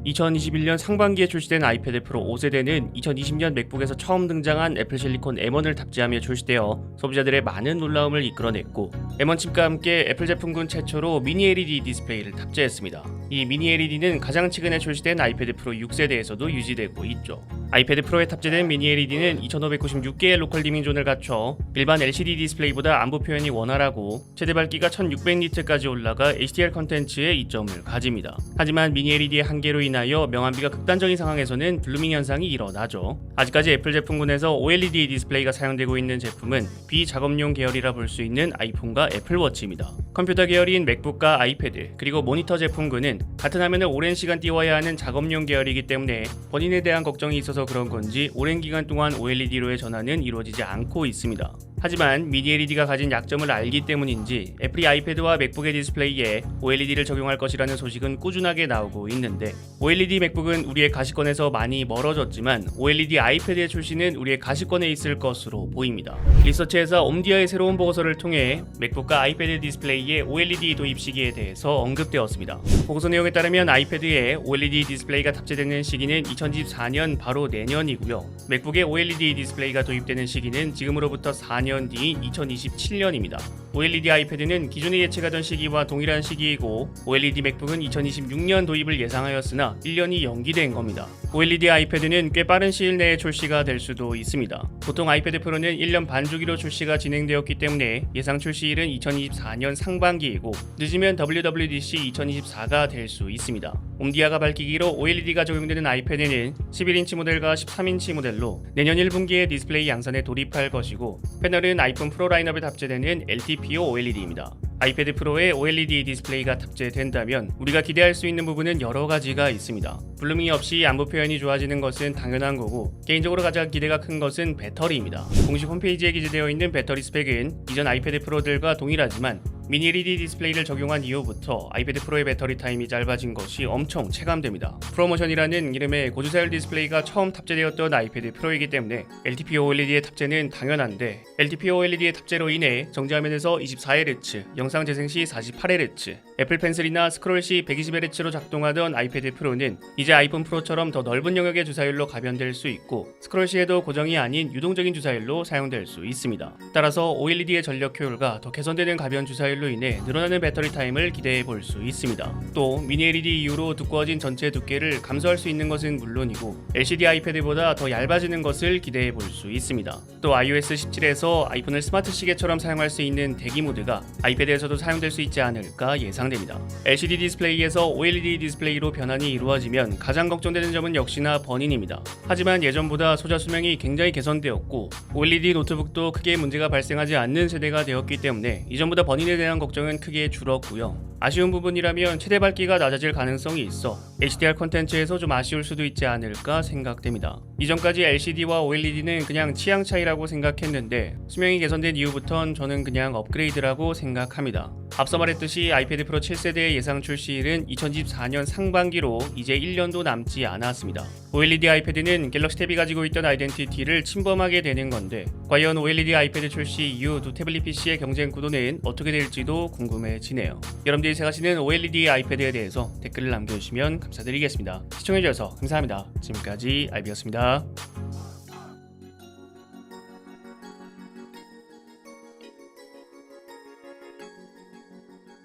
2021년 상반기에 출시된 아이패드 프로 5세대는 2020년 맥북에서 처음 등장한 애플 실리콘 M1을 탑재하며 출시되어 소비자들의 많은 놀라움을 이끌어냈고, M1 칩과 함께 애플 제품군 최초로 미니 LED 디스플레이를 탑재했습니다. 이 미니 LED는 가장 최근에 출시된 아이패드 프로 6세대에서도 유지되고 있죠. 아이패드 프로에 탑재된 미니 LED는 2596개의 로컬 디밍 존을 갖춰 일반 LCD 디스플레이보다 안부 표현이 원활하고 최대 밝기가 1600니트까지 올라가 HDR 컨텐츠에 이점을 가집니다. 하지만 미니 LED의 한계로 인하여 명암비가 극단적인 상황에서는 블루밍 현상이 일어나죠. 아직까지 애플 제품군에서 OLED 디스플레이가 사용되고 있는 제품은 비작업용 계열이라 볼 수 있는 아이폰과 애플워치입니다. 컴퓨터 계열인 맥북과 아이패드, 그리고 모니터 제품군은 같은 화면을 오랜 시간 띄워야 하는 작업용 계열이기 때문에 본인에 대한 걱정이 있어서 그런 건지 오랜 기간 동안 OLED로의 전환은 이루어지지 않고 있습니다. 하지만 미니 LED가 가진 약점을 알기 때문인지 애플이 아이패드와 맥북의 디스플레이에 OLED를 적용할 것이라는 소식은 꾸준하게 나오고 있는데, OLED 맥북은 우리의 가시권에서 많이 멀어졌지만 OLED 아이패드의 출시는 우리의 가시권에 있을 것으로 보입니다. 리서치에서 옴디아의 새로운 보고서를 통해 맥북과 아이패드 디스플레이의 OLED 도입 시기에 대해서 언급되었습니다. 보고서 내용에 따르면 아이패드에 OLED 디스플레이가 탑재되는 시기는 2024년 바로 내년이고요. 맥북에 OLED 디스플레이가 도입되는 시기는 지금으로부터 4년 뒤인 2027년입니다. OLED 아이패드는 기존에 예측하던 시기와 동일한 시기이고, OLED 맥북은 2026년 도입을 예상하였으나 1년이 연기된 겁니다. OLED 아이패드는 꽤 빠른 시일 내에 출시가 될 수도 있습니다. 보통 아이패드 프로는 1년 반 주기로 출시가 진행되었기 때문에 예상 출시일은 2024년 상반기이고, 늦으면 WWDC 2024가 될 수 있습니다. 옴디아가 밝히기로 OLED가 적용되는 아이패드는 11인치 모델과 13인치 모델로 내년 1분기에 디스플레이 양산에 돌입할 것이고, 패널은 아이폰 프로 라인업에 탑재되는 LTPO OLED입니다. 아이패드 프로에 OLED 디스플레이가 탑재된다면 우리가 기대할 수 있는 부분은 여러 가지가 있습니다. 블루밍이 없이 안부 표현이 좋아지는 것은 당연한 거고, 개인적으로 가장 기대가 큰 것은 배터리입니다. 공식 홈페이지에 기재되어 있는 배터리 스펙은 이전 아이패드 프로들과 동일하지만 미니 LED 디스플레이를 적용한 이후부터 아이패드 프로의 배터리 타임이 짧아진 것이 엄청 체감됩니다. 프로모션이라는 이름의 고주사율 디스플레이가 처음 탑재되었던 아이패드 프로이기 때문에 LTPO OLED의 탑재는 당연한데, LTPO OLED의 탑재로 인해 정지화면에서 24Hz, 영상 재생 시 48Hz, 애플 펜슬이나 스크롤 시 120Hz로 작동하던 아이패드 프로는 이제 아이폰 프로처럼 더 넓은 영역의 주사율로 가변될 수 있고, 스크롤 시에도 고정이 아닌 유동적인 주사율로 사용될 수 있습니다. 따라서 OLED의 전력 효율과 더 개선되는 가변 주사율로 인해 늘어나는 배터리 타임을 기대해 볼 수 있습니다. 또 미니 LED 이후로 두꺼워진 전체 두께를 감소할 수 있는 것은 물론이고, LCD 아이패드보다 더 얇아지는 것을 기대해 볼 수 있습니다. 또 iOS 17에서 아이폰을 스마트 시계처럼 사용할 수 있는 대기 모드가 아이패드에서도 사용될 수 있지 않을까 예상됩니다. LCD 디스플레이에서 OLED 디스플레이로 변환이 이루어지면 가장 걱정되는 점은 역시나 버닝입니다. 하지만 예전보다 소자 수명이 굉장히 개선되었고, OLED 노트북도 크게 문제가 발생하지 않는 세대가 되었기 때문에 이전보다 버닝에 대한 걱정은 크게 줄었고요. 아쉬운 부분이라면 최대 밝기가 낮아질 가능성이 있어 HDR 콘텐츠에서 좀 아쉬울 수도 있지 않을까 생각됩니다. 이전까지 LCD와 OLED는 그냥 취향 차이라고 생각했는데, 수명이 개선된 이후부턴 저는 그냥 업그레이드라고 생각합니다. 앞서 말했듯이 아이패드 프로 7세대의 예상 출시일은 2024년 상반기로 이제 1년도 남지 않았습니다. OLED 아이패드는 갤럭시 탭이 가지고 있던 아이덴티티를 침범하게 되는 건데, 과연 OLED 아이패드 출시 이후 두 태블릿 PC의 경쟁 구도는 어떻게 될지도 궁금해지네요. 여러분들이 생각하시는 OLED 아이패드에 대해서 댓글을 남겨주시면 감사드리겠습니다. 시청해주셔서 감사합니다. 지금까지 알비였습니다.